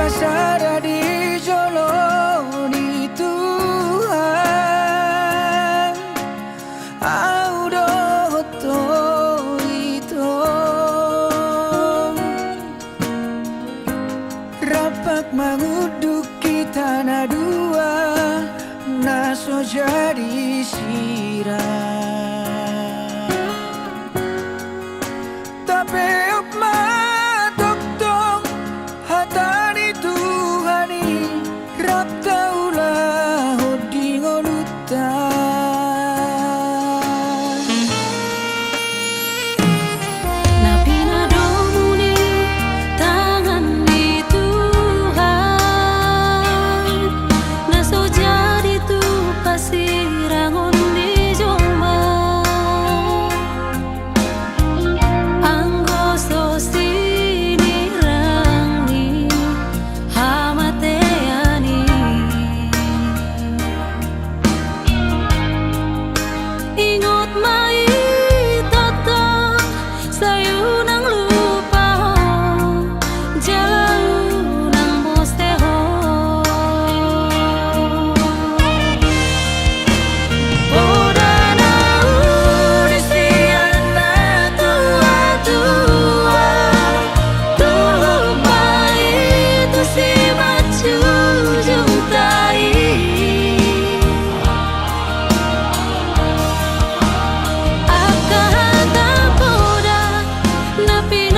Pasara di Jolo di Tuhan Audo to itu Rapak menguduki tanah dua Naso jadi sirah Tapi Napi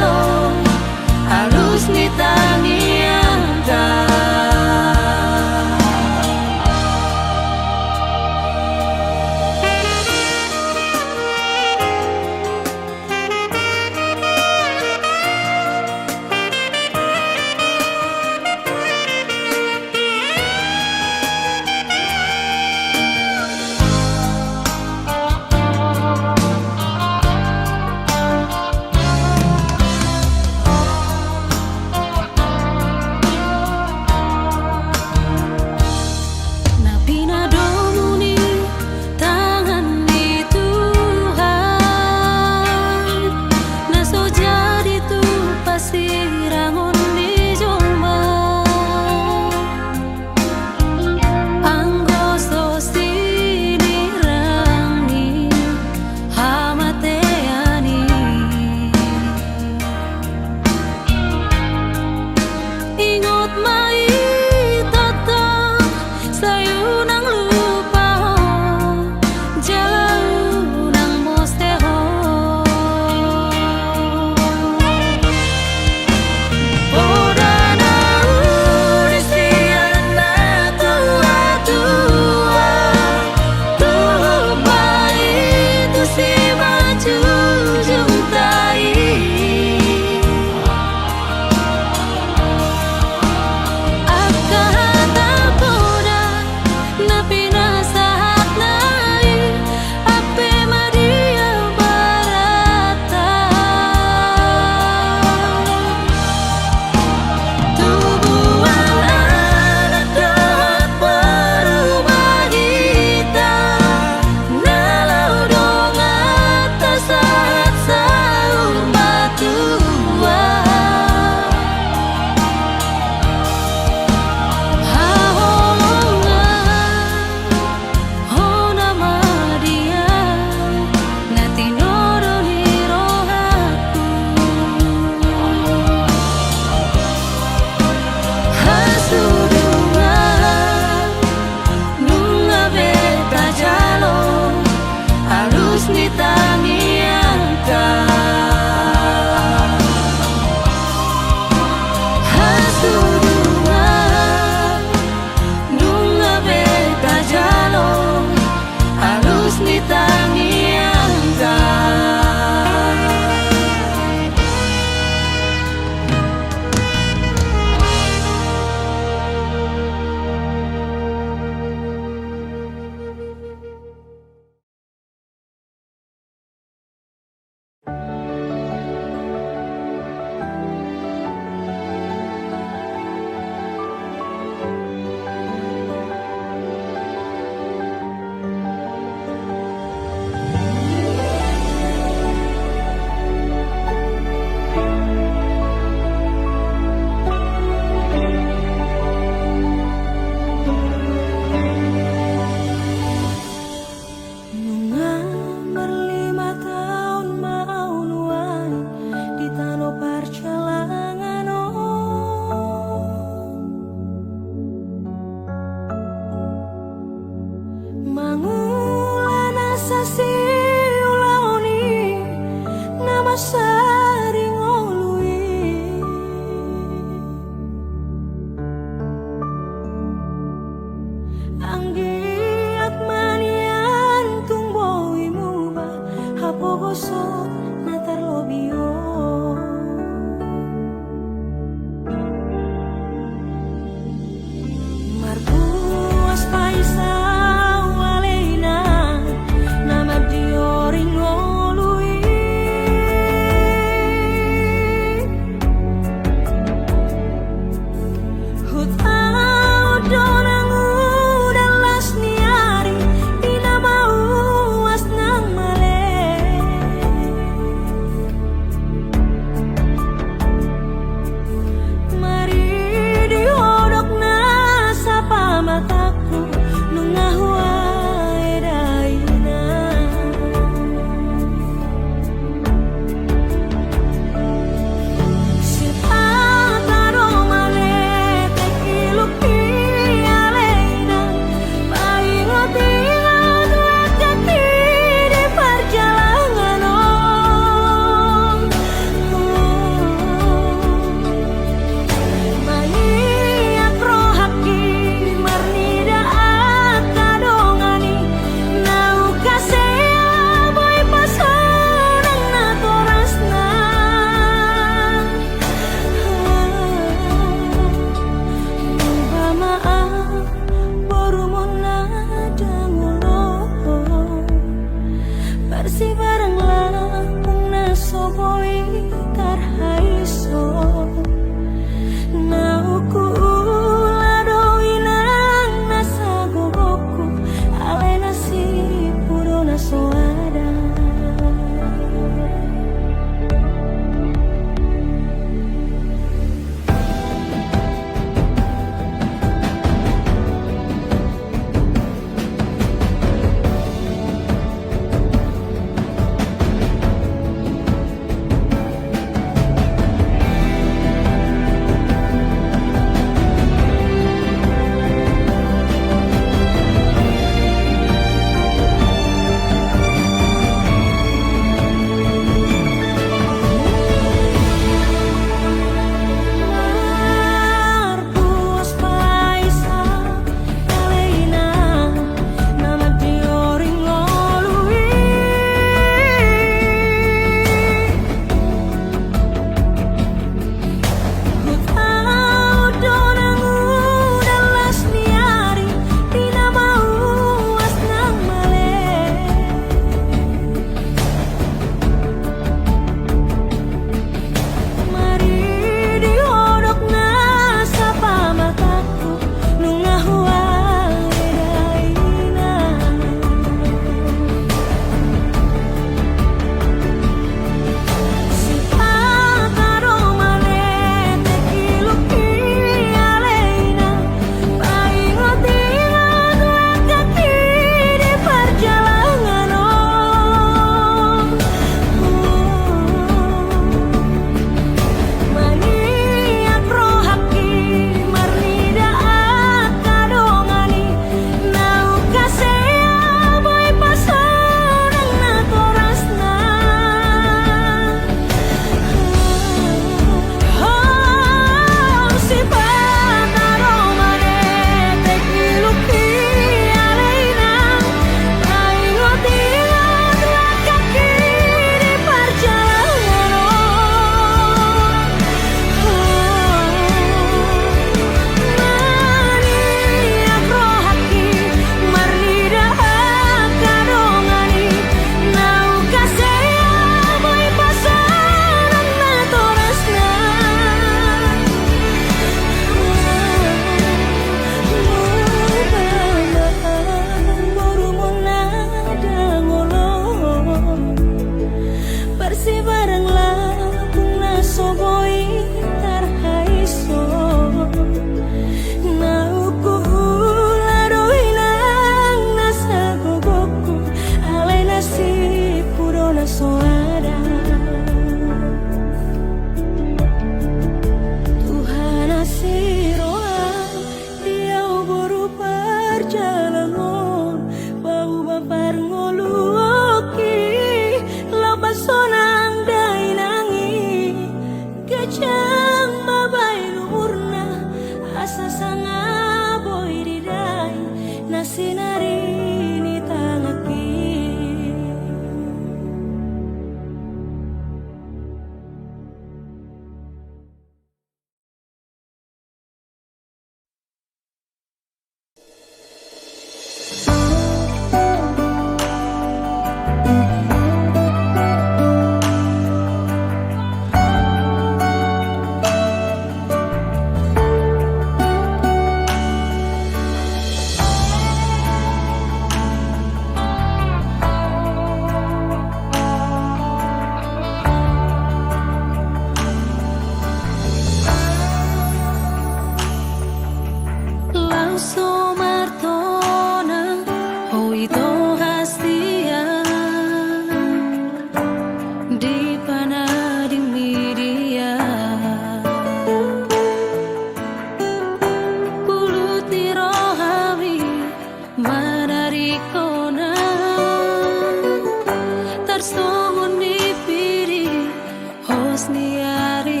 sniari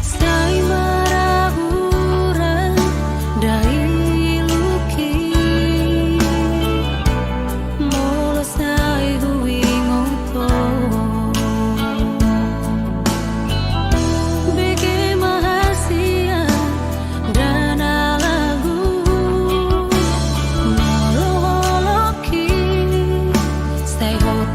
Sai maraguran dai luki Molo sai huingoto Bege mahasia dana lagu Molo holoki Sai hot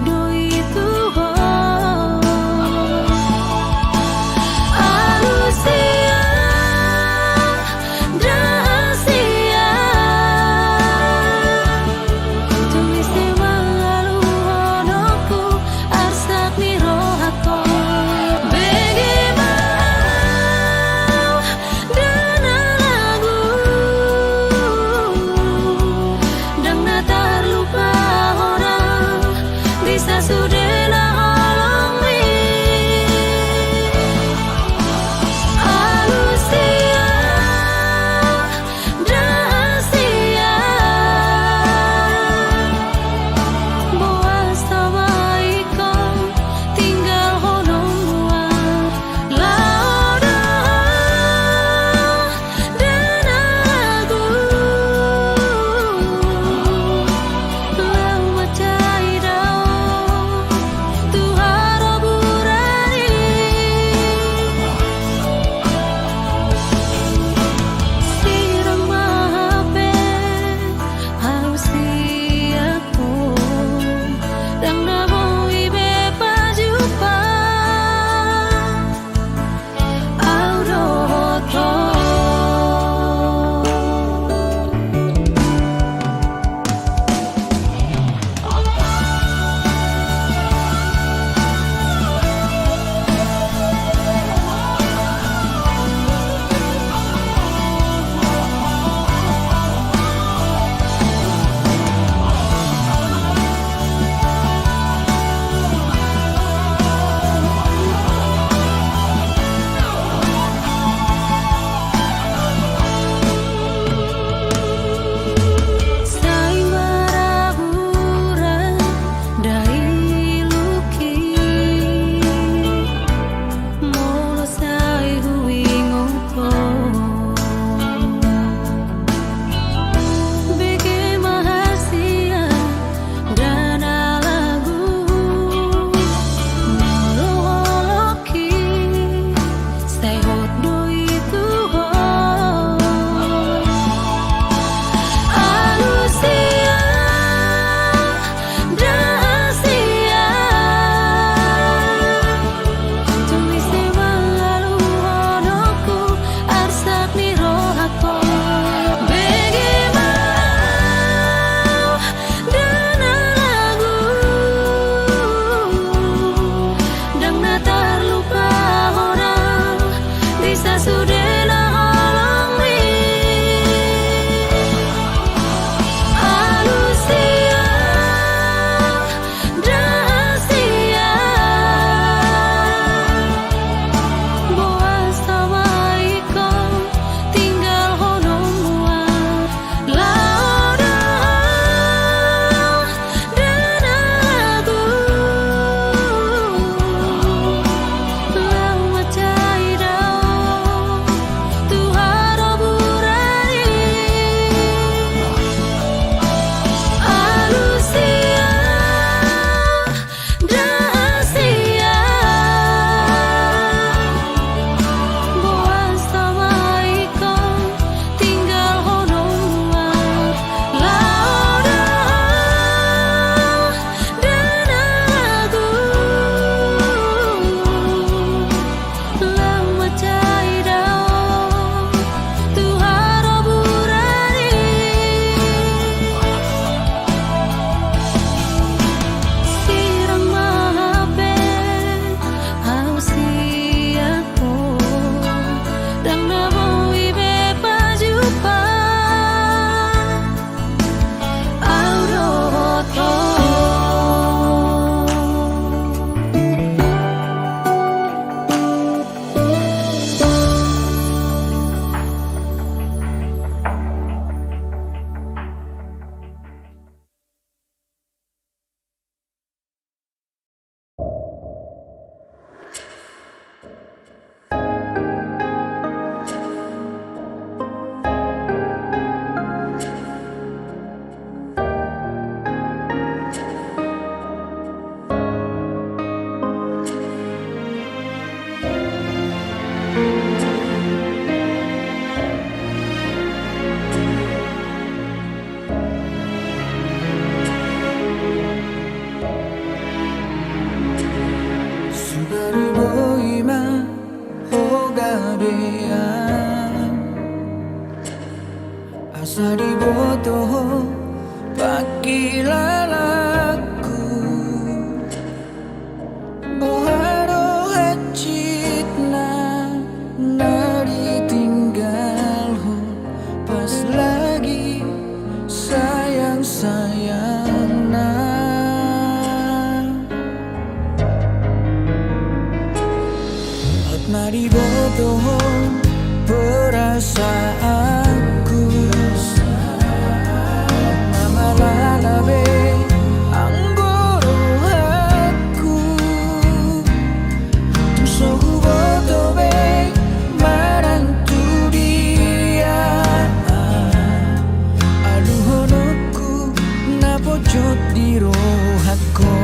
napojot di rohatku.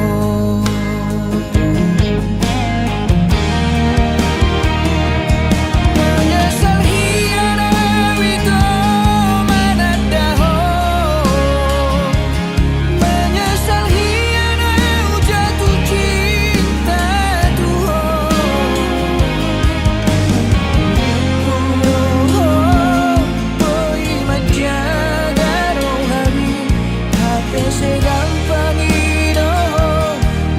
Menyesal hiana itu manadaho, menyesal hiana jatuh cinta tuho. Boy majaga rohani hati segampang itu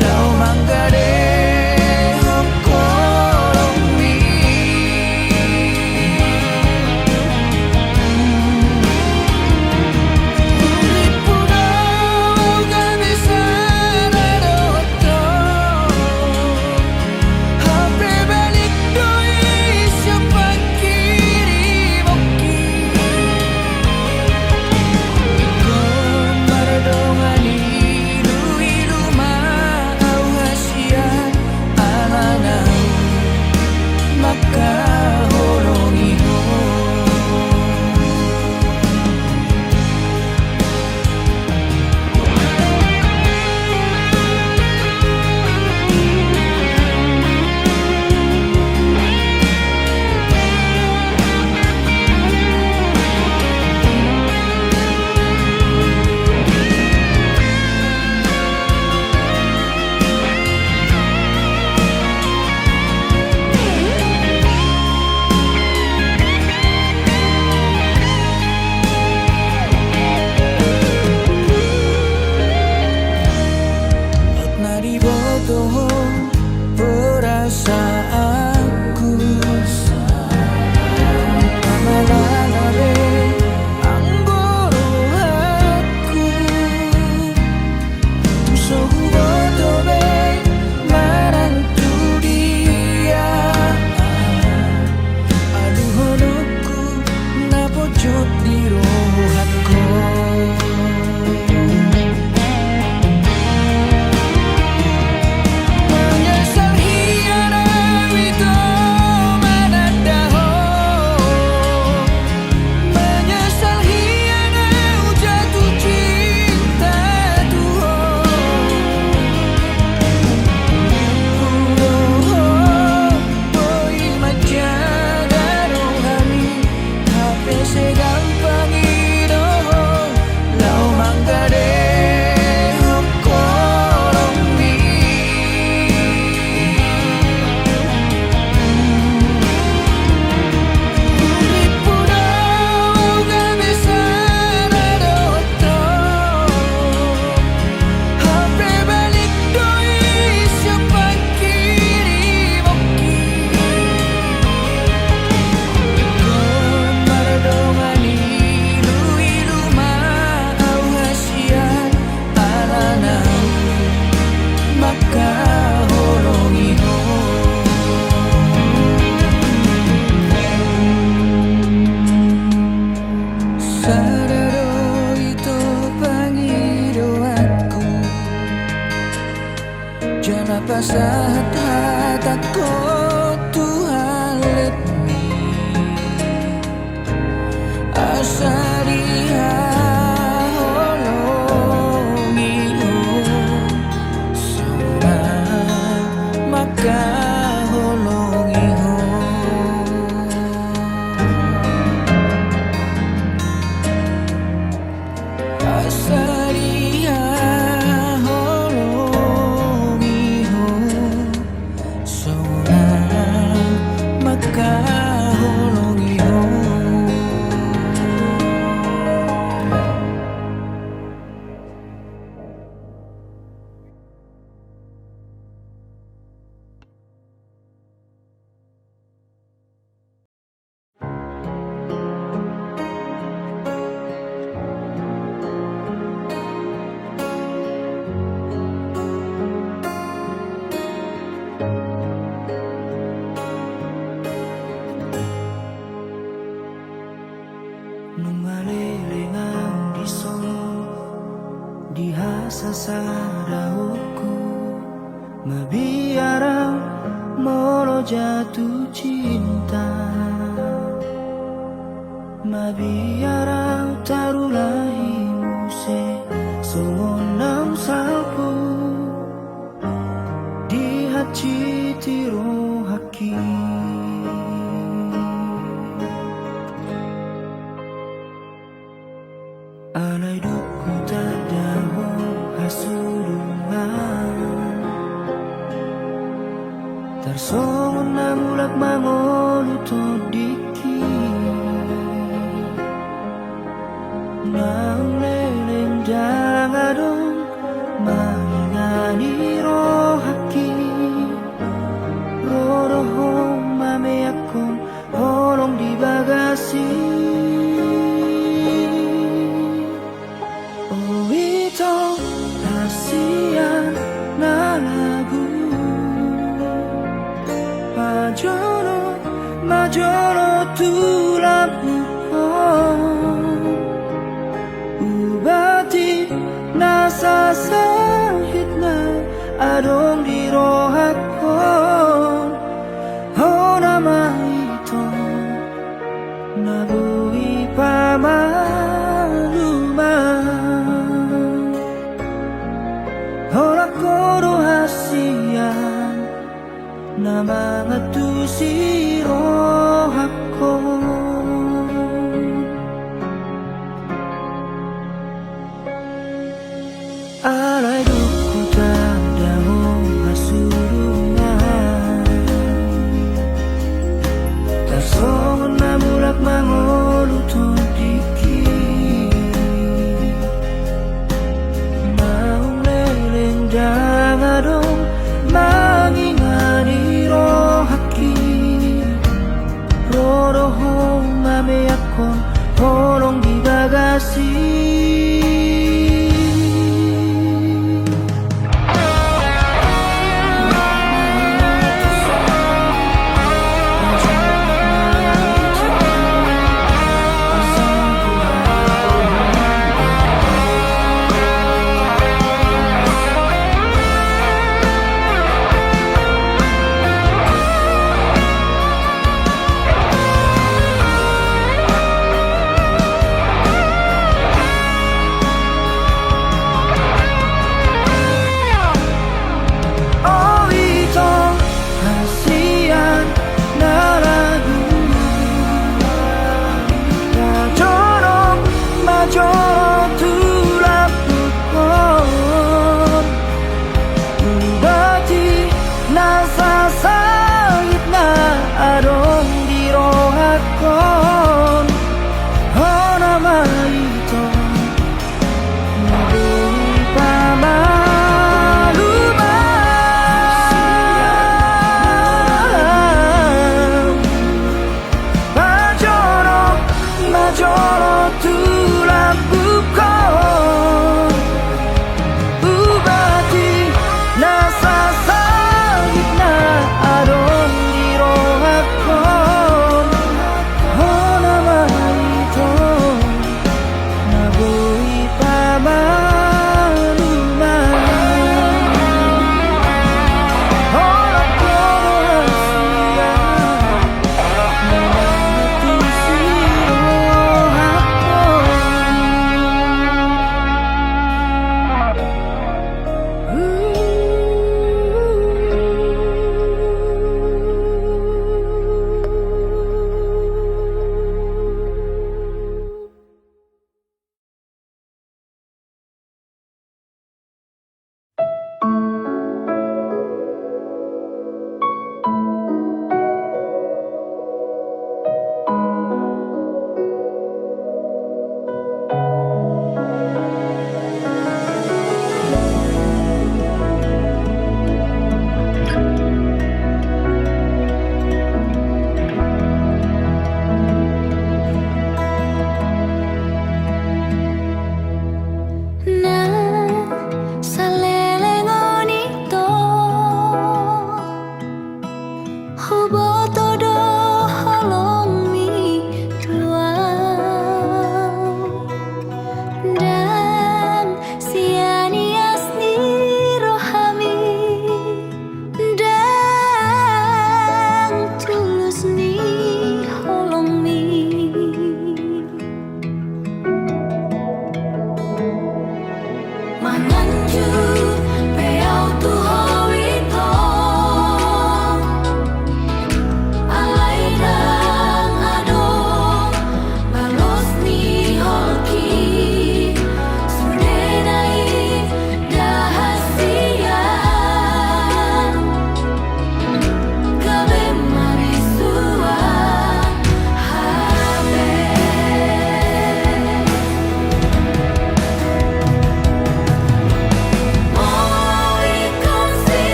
lau manggade hokolomi. Uripuna gak bisa naroto, hape balik doi siapa kiri moki. Komar dongani ilu mau hasian alanau maka holongi ho. Nari bodoh perasaanku, amalanabe anggoro aku. Suhu bodoh be marantu dia, aduh honokku napojot di rohatku. Menyesal hiana itu manadaho, menyesal hiana jatuh cinta tuho. Boy majaga rohani hape segampang itu lau manggade hokolomi. Uripuna gak bisa naroto, hape balik doi siapa kiri moki. Komar dongani ilu mau hasian alanau maka holongi ho. Sadaro itu pangido aku, jangan pasat hataku Tuhan let me asariha holongi ho. Sona maka holongi ho. Asariha holongi ho. Sona maka holongi ho. Nungalelengau di solo di hasasadahoku, mabiarang molo jatuh cinta, mabiarang tarulahi muse somona Nam salpo di hati tiro haki alai duku tadaho hasulungan tarsongon namulak mangolu to diki nang leleng dalang adong mangingani ro haki roho mame akon holong di bagasi oh ito hasian na lagu majoro tulad ubati nasa sahit na adong di rohakon ho nama ito nabuhi pamaluman horak ko rohasian na mga tusiro ako alay duku tandang hasulungan tarsongon namulak mangolu to diki naong leleng dangadong mangingani ro haki roho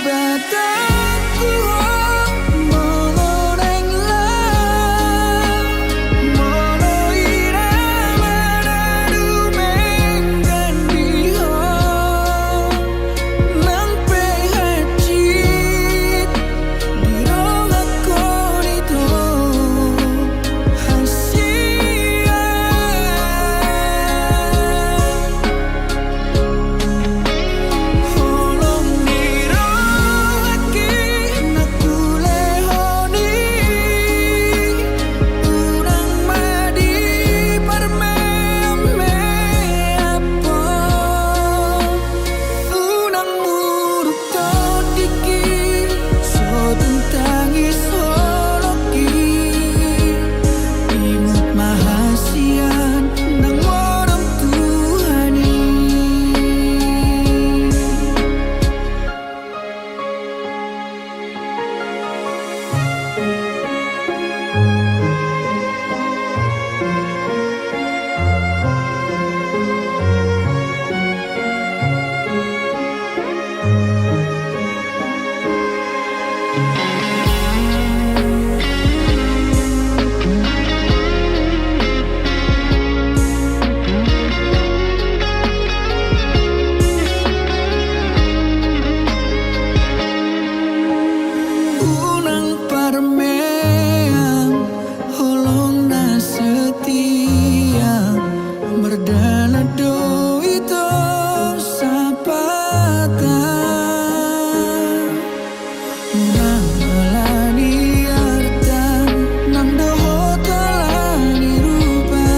bataku molorenglah molo irama dadumeng gandiho nang pehacit dirongak konito hasia holong nirohaki nakulehoni urang madi parmeme apa unang muruk todiki sodun tangis holoki imut mahasian nang orang Tuhani unang parmeang holong na setia berdana do itu sapata nang melani artan nang doho talani rupa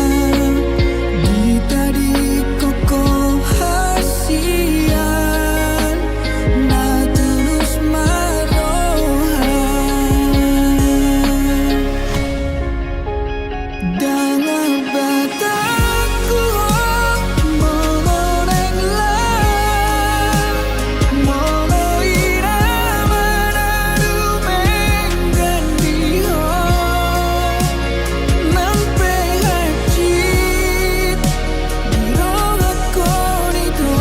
di tadi koko hasian na tulus marohan dangal bataku molorenglah molo irama dadumeng gandiho nang pehacit dirongak konito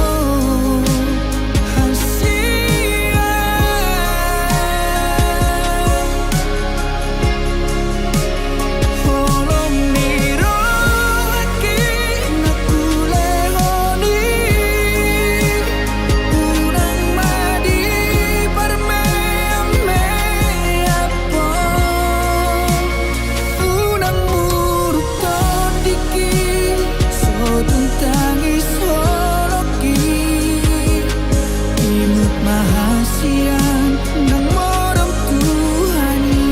hasia holong nirohaki nakulehoni urang madi parmeme apa unang muruk todiki sodun tangis holoki imut mahasian nang orang Tuhani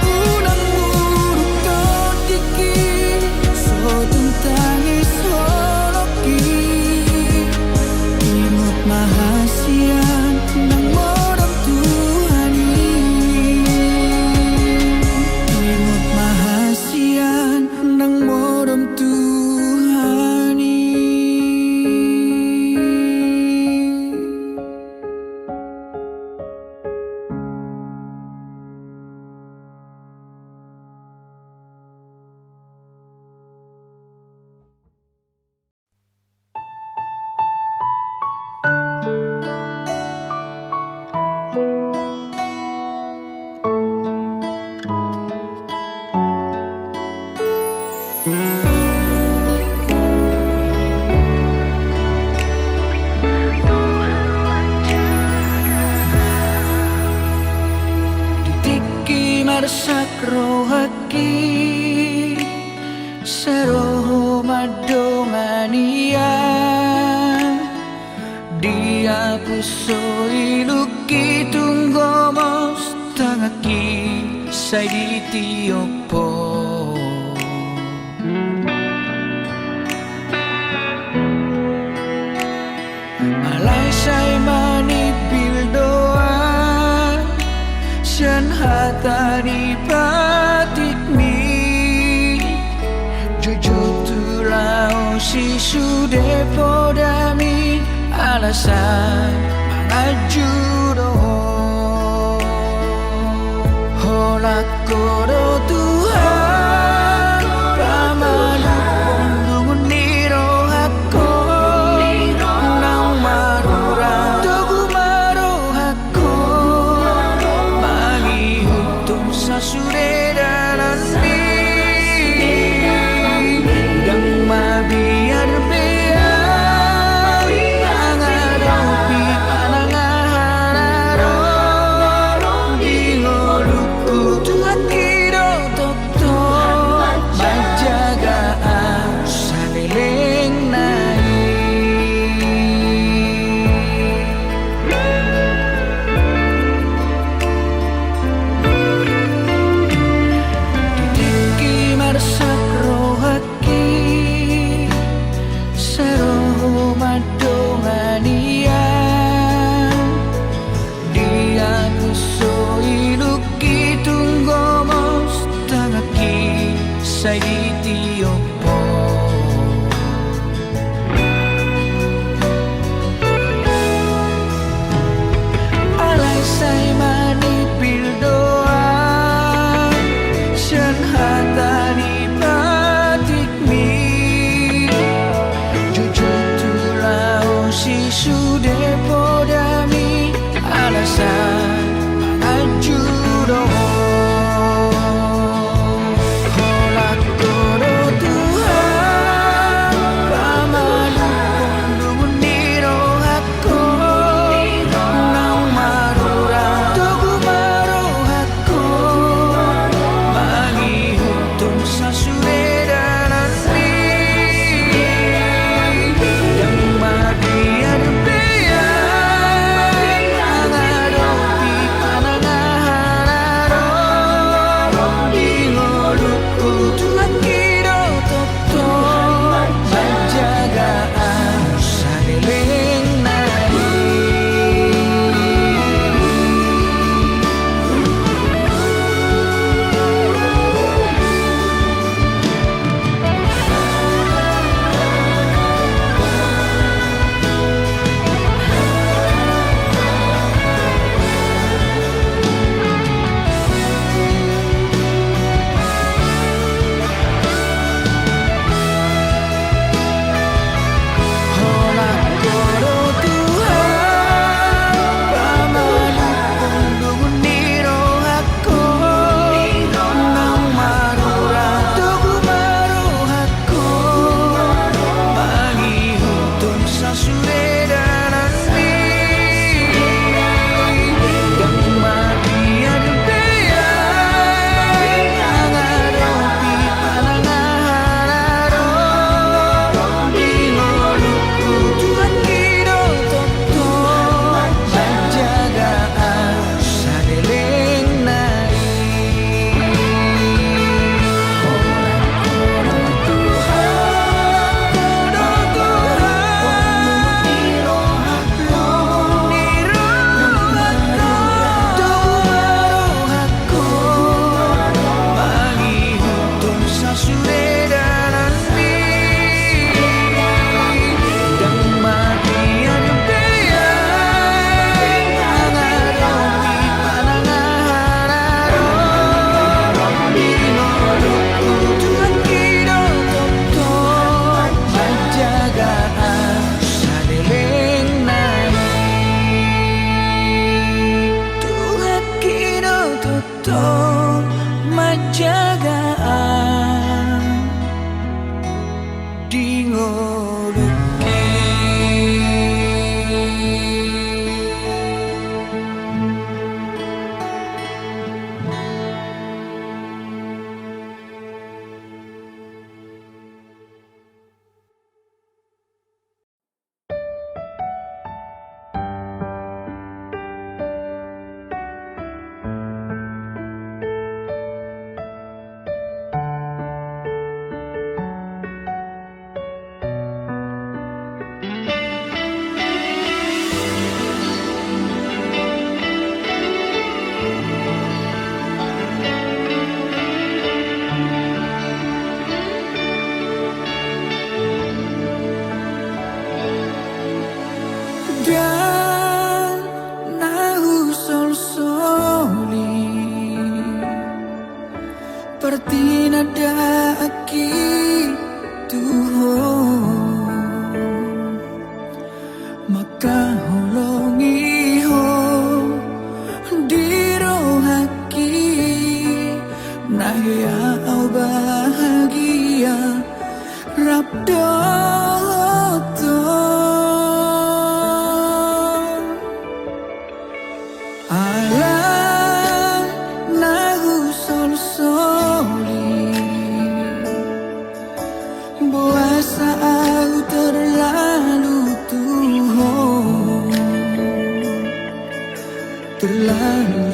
unang muruk todiki sodun tangis holoki imut mahasian nang orang Tuhani imut mahasian nang orang Tuhani. Ditiki marsak rohaki seroho madongania dia pusoi luki tunggomos tangaki sai di tiopo alai sai mani pildoan sian hatani patikmi jojo tulao si sude podami alasan mangajuro holak koro Tuhan pamanu pundungun niro hako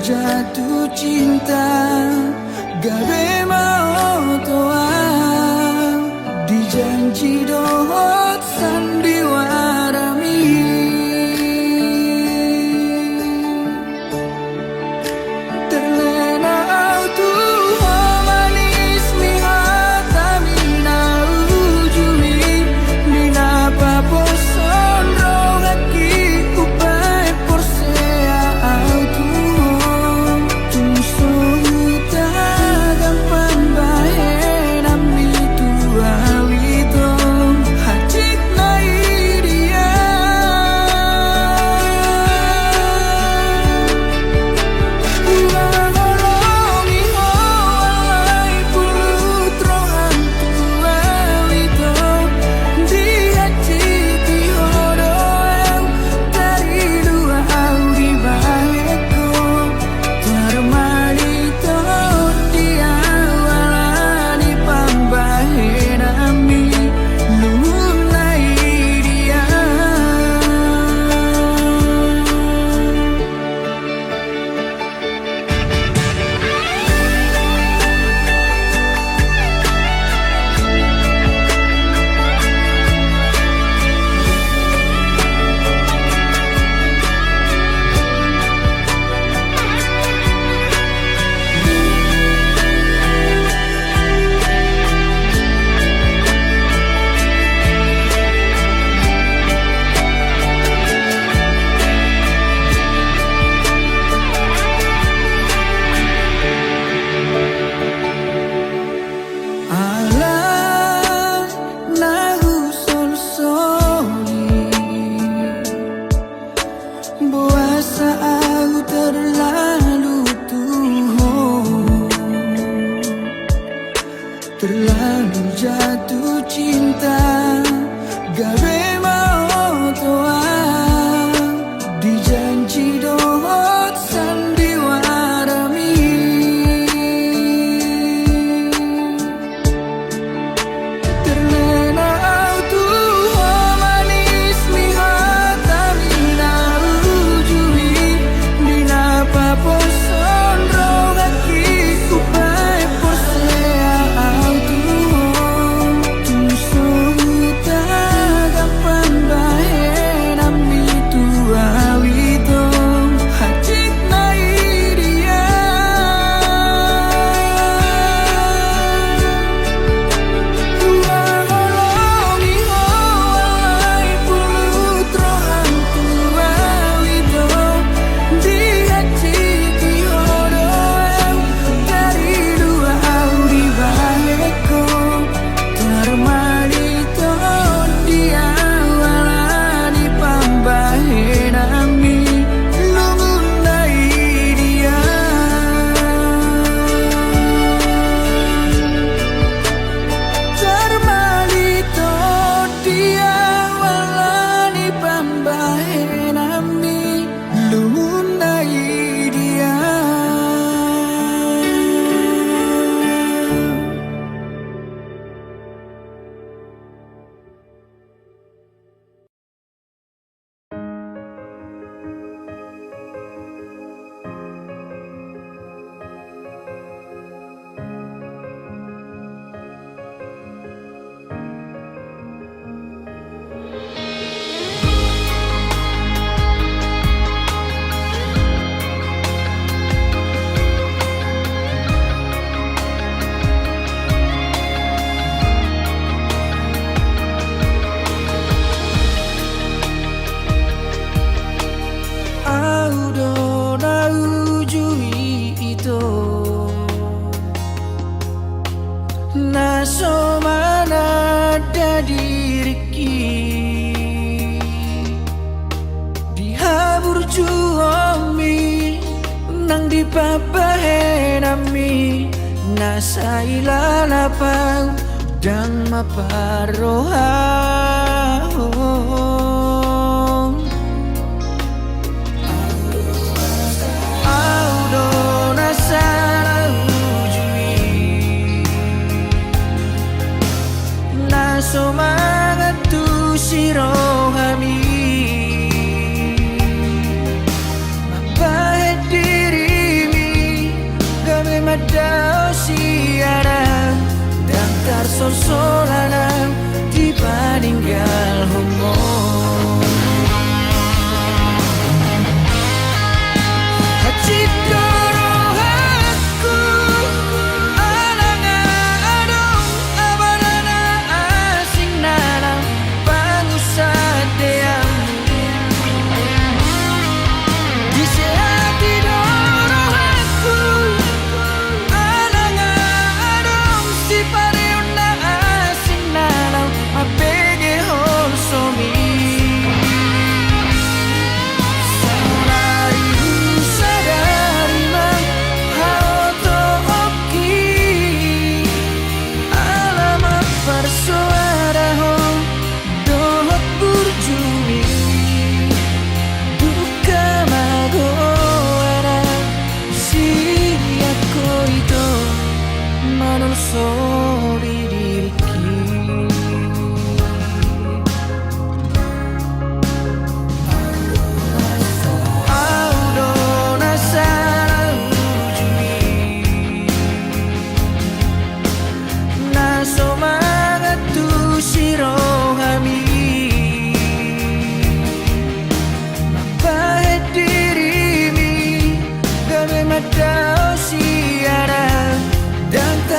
jatuh cinta gawe mau toa dijanji dohot sandiwarami terlena autu manis mihatami na ujui nina paposon rogaki upai porsea autu tumso gampang bae nami tua wito hajik na iria uangolomi hoai pulutro hantua wito di hajiki hodoeu dari dua audi baeko termalito dia walani pambahe nami lunai dia Alam nahu sol-soli Buasa aku terlalu tuho terlalu jatuh cinta gawe mau toa dijanji dohot sandiwarami terlena autu manis mihatami na ujui nina paposon rogaki upai porsea autu tumso gampang bae nami tua wito hajik na iria uangolomi hoai pulutro hantua wito di hajiki hodoeu dari dua audi baeko termalito dia walani pambahe nami lungunai dia termalito dia walani pambahe nami lungunai dia Audo na ujui ito naso mana dadiriki dihabur juomi nang dipapahe nami nasaila lapau dan maparoha audo nasara ujui naso mangatu sirohami mapahe diri sol-solanang di paninggal homo. Hacitoro aku alanga adong abarana asing nanang pangusad deyang disehati doro aku alanga adong si pareuna asing nanang apege holsomi.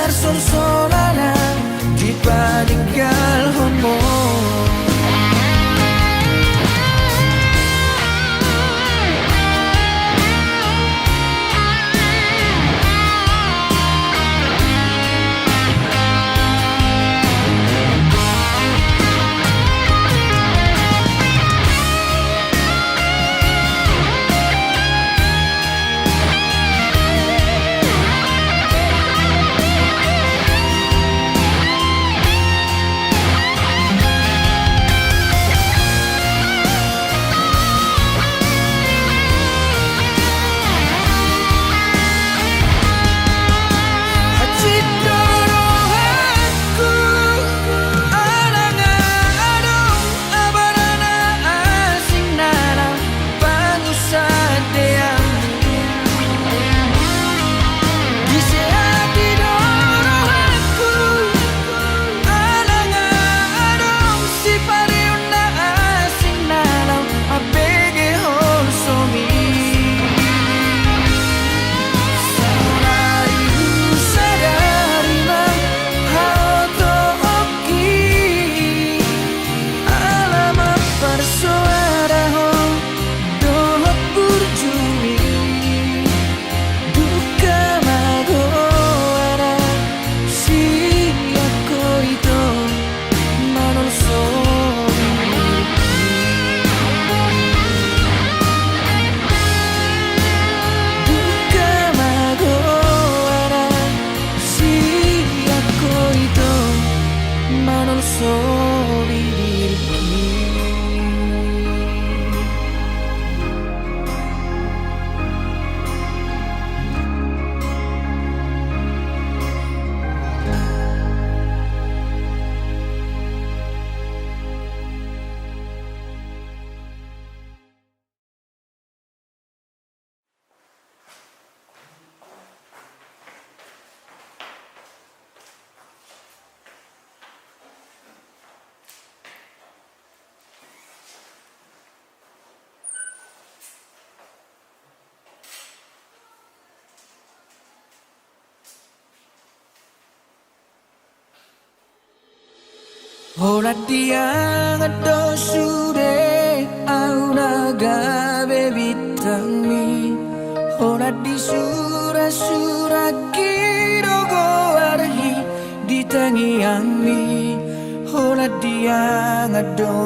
Sol-solanang di paninggal homo. Hola tiang ado sude au naga bebitami. Hola di sura kiro go arhi di tangiami. Hola tiang ado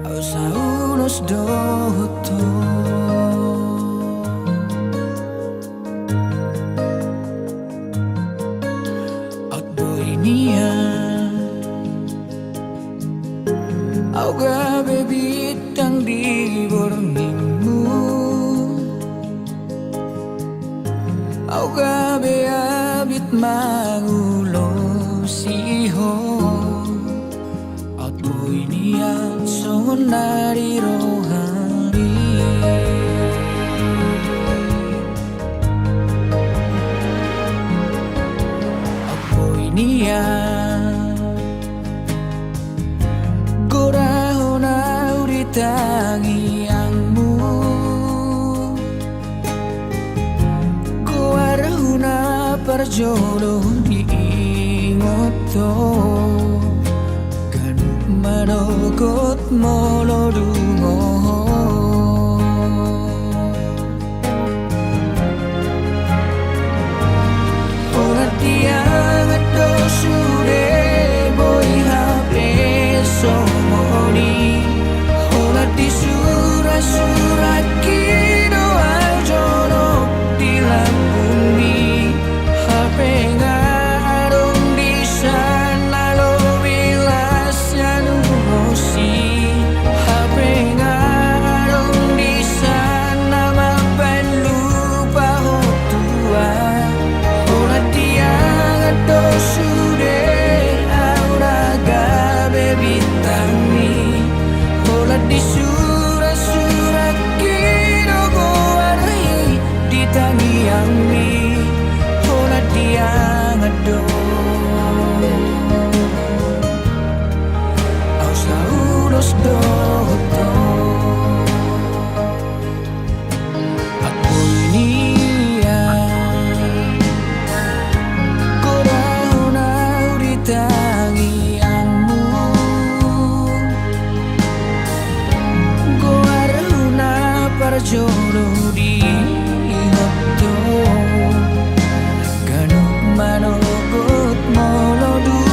au saunos doto. Au gabe bitang di borningmu, au gabe abit mangulo siho. At boy niya sonari rohani. tangiangmu Kuarhuna perjodoh diingoto Kan manogot molodungo Ora tiang ado sude boy hape somoni Ora di surat-surat kino aljono di bumi HP ngarong di sana lo bilas nurosi HP ngarong di sana mapan lupa hotua Ora tiang ado sude aura gabe bitangni Ora di surat-surat kino goari di tangiangmi Ora tiang ado Au sauros doto Aku ini ya Korahuna di tangiangmu Goarhuna perjodoh di hoto Kanu manogot molodungo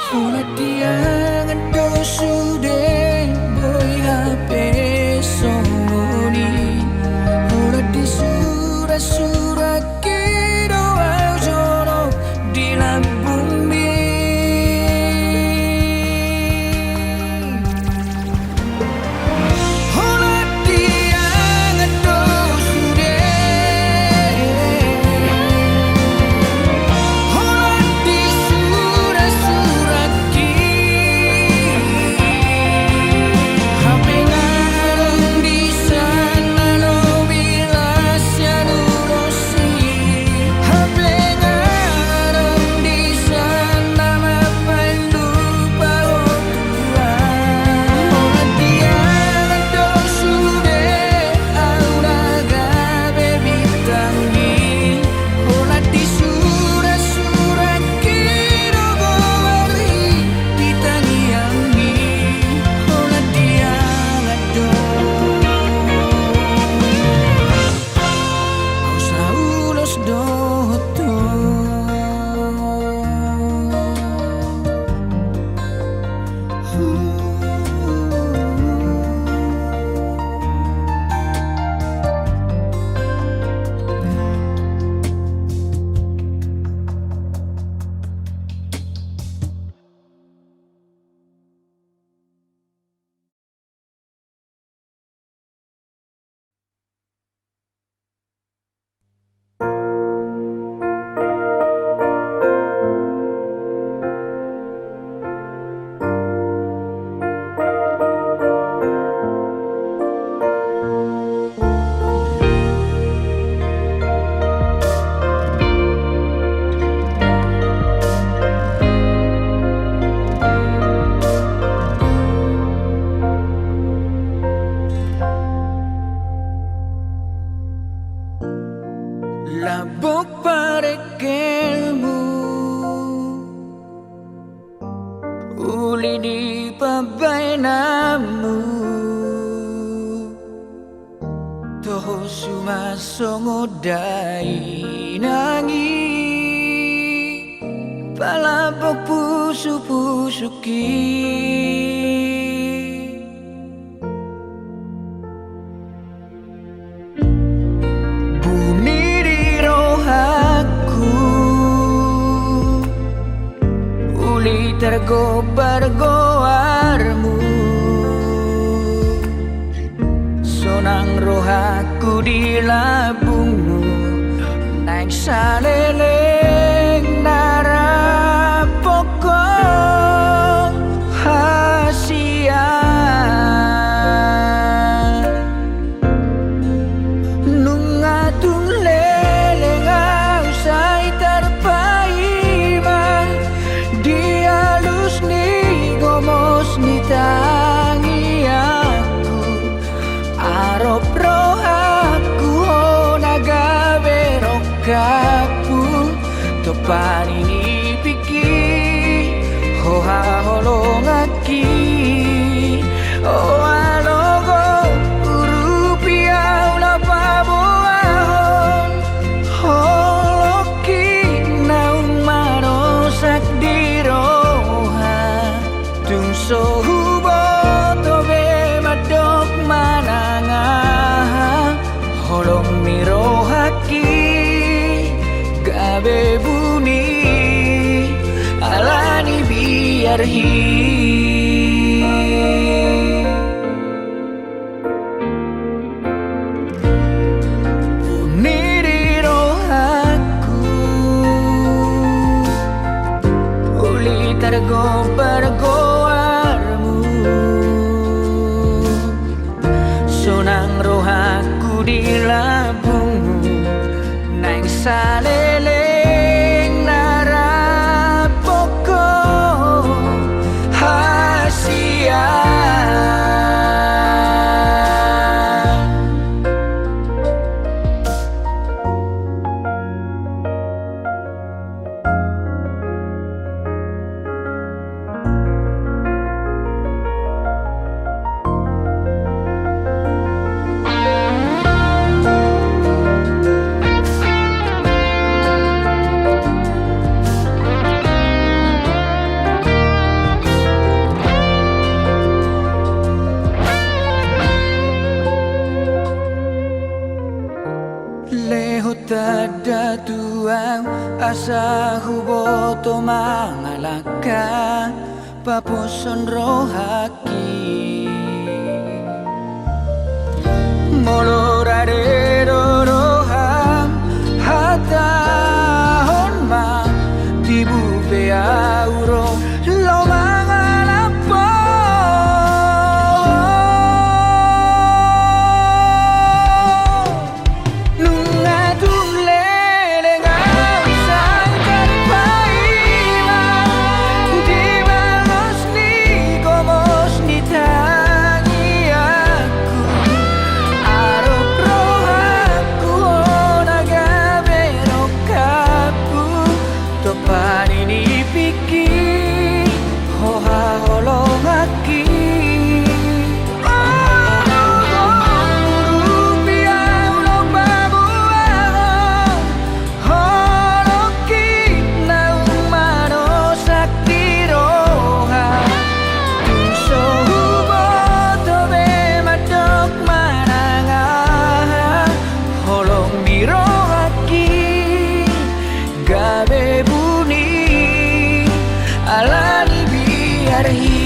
Ora tiang ado sude boy hape somoni Ora di surat-surat kino aljono di bumi Ora tiang ado sude Ora di surat-surat HP ngarong di sana lo bilas nurosi HP ngarong di sana mapan lupa hotua Ora tiang ado sude aura gabe bitangi Ora di surat-surat kino goari di tangiangmi Ora tiang ado Au saulos doto Labok parekelmu Uli di pabainamu Toho sumasongo dai nangi Palabok pusu-pusuki Bumi di rohaku tergobar-goarmu. Sonang roh aku di labungmu, naik saleleng narapoko hasia. Nungatung leleng usai terpaima, dialus ni gomos ni tangi aku. Arop roh aku naga berokapu, topan ini pikir hoha holong aki. Oh alogo urupia ula pabuahon, holoki naung marosak di roha. Tung sohubo tobe madok mananga, holong mirohaki gabe buni alani biar hi. Uniri rohaku uli tergobar-goarmu. Sonang rohaku di labungmu, naik saleleng narapoko hasia. Leho tada tuang asa huboto mangalaka paposon rohaki. Molorare roham hata honma tibu pe auro lo mangalapo. Nungatung leleng usai terpaima, dibalos ni gomos ni tangi aku. Arop roh aku naga berokapu, topan ini pikir hoha holong aki. Gabe buni alani biar hi.